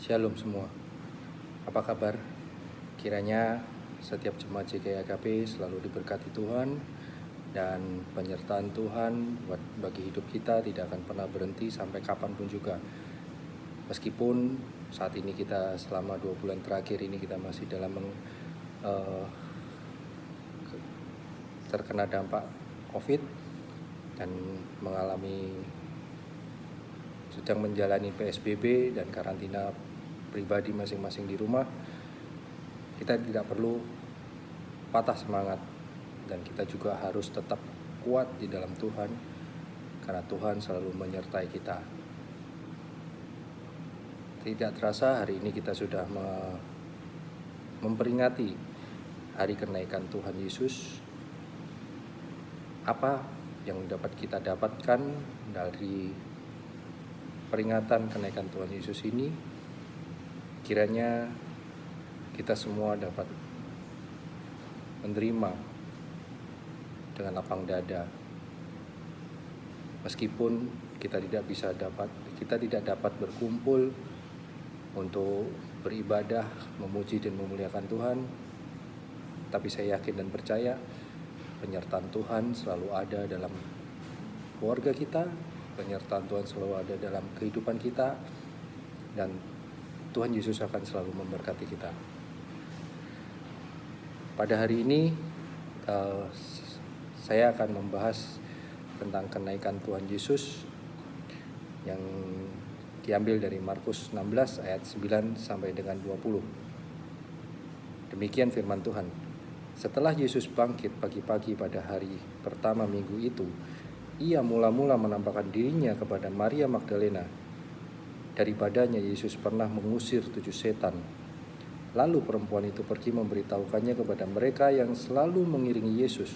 Shalom semua, apa kabar? Kiranya setiap jemaat GKI selalu diberkati Tuhan dan penyertaan Tuhan bagi hidup kita tidak akan pernah berhenti sampai kapanpun juga. Meskipun saat ini kita selama 2 bulan terakhir ini kita masih dalam terkena dampak COVID dan sedang menjalani PSBB dan karantina pribadi masing-masing di rumah, kita tidak perlu patah semangat dan kita juga harus tetap kuat di dalam Tuhan karena Tuhan selalu menyertai kita. Tidak terasa hari ini kita sudah memperingati hari kenaikan Tuhan Yesus. Apa yang dapat kita dapatkan dari peringatan kenaikan Tuhan Yesus ini? Kiranya kita semua dapat menerima dengan lapang dada, meskipun kita tidak dapat berkumpul untuk beribadah, memuji dan memuliakan Tuhan, tapi saya yakin dan percaya penyertaan Tuhan selalu ada dalam keluarga kita, penyertaan Tuhan selalu ada dalam kehidupan kita, dan Tuhan Yesus akan selalu memberkati kita. Pada hari ini saya akan membahas tentang kenaikan Tuhan Yesus yang diambil dari Markus 16 ayat 9 sampai dengan 20. Demikian firman Tuhan. Setelah Yesus bangkit pagi-pagi pada hari pertama minggu itu, ia mula-mula menampakkan dirinya kepada Maria Magdalena. Daripadanya Yesus pernah mengusir 7 setan. Lalu perempuan itu pergi memberitahukannya kepada mereka yang selalu mengiringi Yesus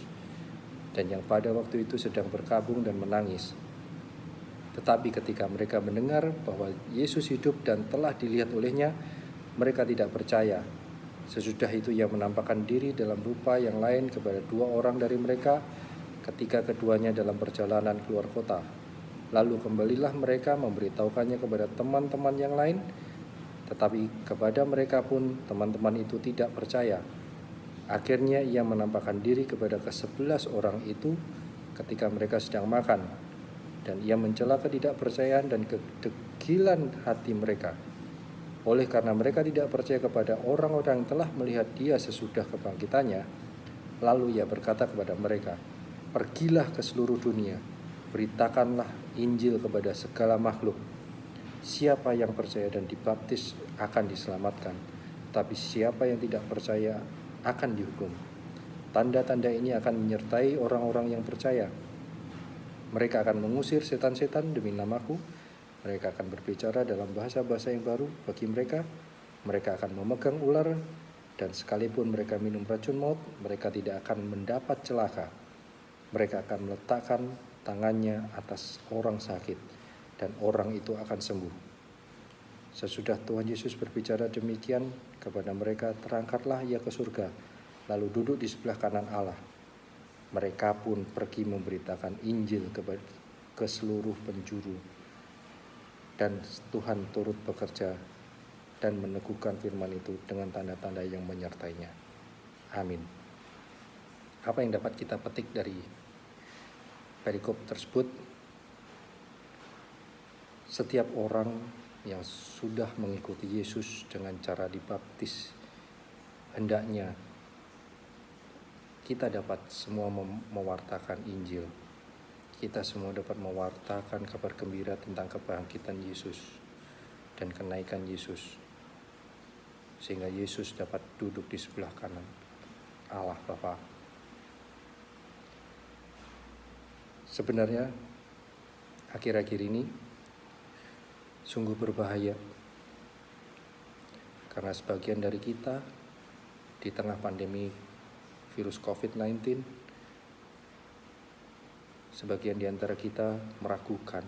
dan yang pada waktu itu sedang berkabung dan menangis. Tetapi ketika mereka mendengar bahwa Yesus hidup dan telah dilihat olehnya, mereka tidak percaya. Sesudah itu ia menampakkan diri dalam rupa yang lain kepada 2 orang dari mereka ketika keduanya dalam perjalanan keluar kota. Lalu kembalilah mereka memberitahukannya kepada teman-teman yang lain, tetapi kepada mereka pun teman-teman itu tidak percaya. Akhirnya ia menampakkan diri kepada ke-11 orang itu ketika mereka sedang makan, dan ia mencela ketidakpercayaan dan kedegilan hati mereka. Oleh karena mereka tidak percaya kepada orang-orang yang telah melihat dia sesudah kebangkitannya, lalu ia berkata kepada mereka, "Pergilah ke seluruh dunia, beritakanlah Injil kepada segala makhluk. Siapa yang percaya dan dibaptis akan diselamatkan, tapi siapa yang tidak percaya akan dihukum. Tanda-tanda ini akan menyertai orang-orang yang percaya. Mereka akan mengusir setan-setan demi namaku. Mereka akan berbicara dalam bahasa-bahasa yang baru bagi mereka. Mereka akan memegang ular, dan sekalipun mereka minum racun maut, mereka tidak akan mendapat celaka. Mereka akan meletakkan tangannya atas orang sakit, dan orang itu akan sembuh." Sesudah Tuhan Yesus berbicara demikian kepada mereka, terangkatlah ia ke surga, lalu duduk di sebelah kanan Allah. Mereka pun pergi memberitakan Injil ke seluruh penjuru, dan Tuhan turut bekerja dan meneguhkan firman itu dengan tanda-tanda yang menyertainya. Amin. Apa yang dapat kita petik dari perikop tersebut? Setiap orang yang sudah mengikuti Yesus dengan cara dibaptis, hendaknya kita dapat semua mewartakan Injil. Kita semua dapat mewartakan kabar gembira tentang kebangkitan Yesus dan kenaikan Yesus, sehingga Yesus dapat duduk di sebelah kanan Allah Bapa. Sebenarnya akhir-akhir ini sungguh berbahaya, karena sebagian dari kita di tengah pandemi virus COVID-19, sebagian di antara kita meragukan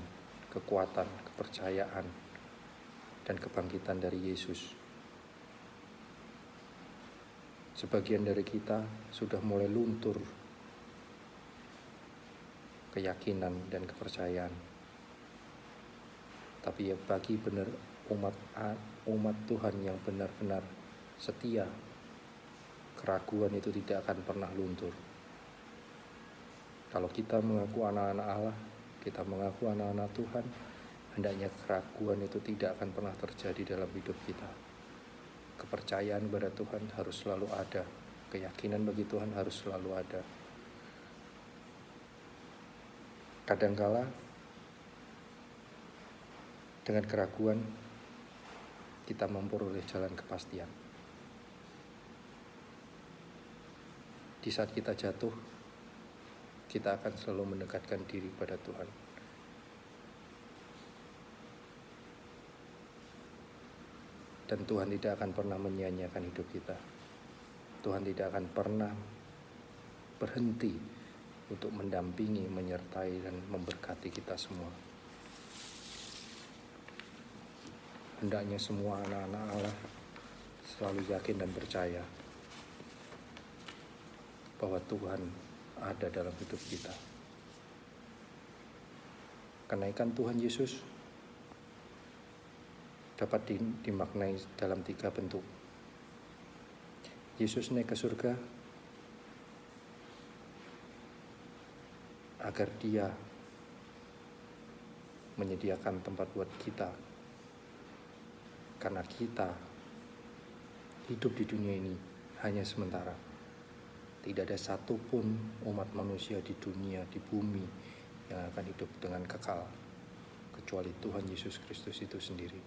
kekuatan, kepercayaan, dan kebangkitan dari Yesus. Sebagian dari kita sudah mulai luntur keyakinan dan kepercayaan. Tapi ya bagi umat Tuhan yang benar-benar setia, keraguan itu tidak akan pernah luntur. Kalau kita mengaku anak-anak Allah, kita mengaku anak-anak Tuhan, hendaknya keraguan itu tidak akan pernah terjadi dalam hidup kita. Kepercayaan kepada Tuhan harus selalu ada, keyakinan bagi Tuhan harus selalu ada. Kadangkala dengan keraguan kita memperoleh jalan kepastian. Di saat kita jatuh, kita akan selalu mendekatkan diri pada Tuhan. Dan Tuhan tidak akan pernah menyia-nyiakan hidup kita. Tuhan tidak akan pernah berhenti untuk mendampingi, menyertai, dan memberkati kita semua. Hendaknya semua anak-anak Allah selalu yakin dan percaya bahwa Tuhan ada dalam hidup kita. Kenaikan Tuhan Yesus dapat dimaknai dalam 3 bentuk. Yesus naik ke surga agar Dia menyediakan tempat buat kita, karena kita hidup di dunia ini hanya sementara. Tidak ada satupun umat manusia di dunia, di bumi yang akan hidup dengan kekal, kecuali Tuhan Yesus Kristus itu sendiri.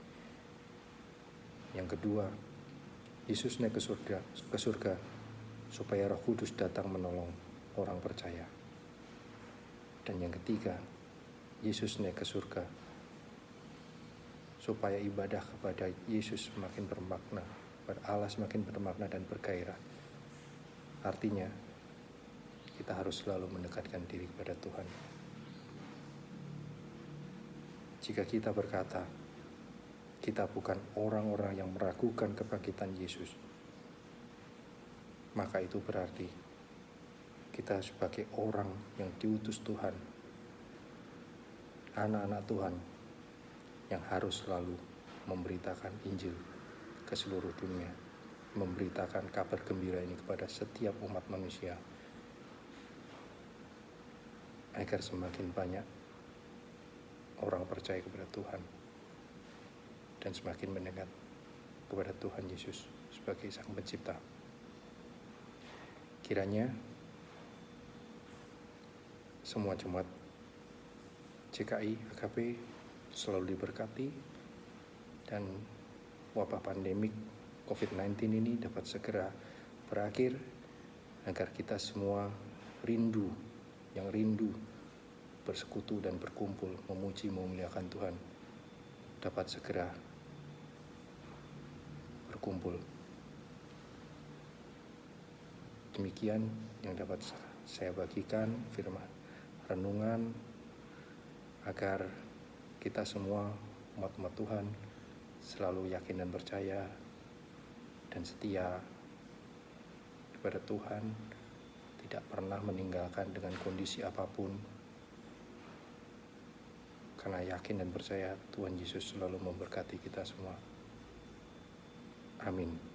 Yang kedua, Yesus naik ke surga supaya Roh Kudus datang menolong orang percaya. Dan yang ketiga, Yesus naik ke surga supaya ibadah kepada Yesus semakin bermakna, kepada Allah semakin bermakna dan bergairah. Artinya, kita harus selalu mendekatkan diri kepada Tuhan. Jika kita berkata, kita bukan orang-orang yang meragukan kebangkitan Yesus, maka itu berarti kita sebagai orang yang diutus Tuhan, anak-anak Tuhan, yang harus selalu memberitakan Injil ke seluruh dunia, memberitakan kabar gembira ini kepada setiap umat manusia, agar semakin banyak orang percaya kepada Tuhan dan semakin mendekat kepada Tuhan Yesus sebagai Sang Pencipta. Kiranya semua jemaat CKI AKP selalu diberkati dan wabah pandemik COVID-19 ini dapat segera berakhir, agar kita semua rindu bersekutu dan berkumpul memuji memuliakan Tuhan dapat segera berkumpul. Demikian yang dapat saya bagikan firman renungan, agar kita semua umat-umat Tuhan selalu yakin dan percaya dan setia kepada Tuhan, tidak pernah meninggalkan dengan kondisi apapun, karena yakin dan percaya Tuhan Yesus selalu memberkati kita semua. Amin.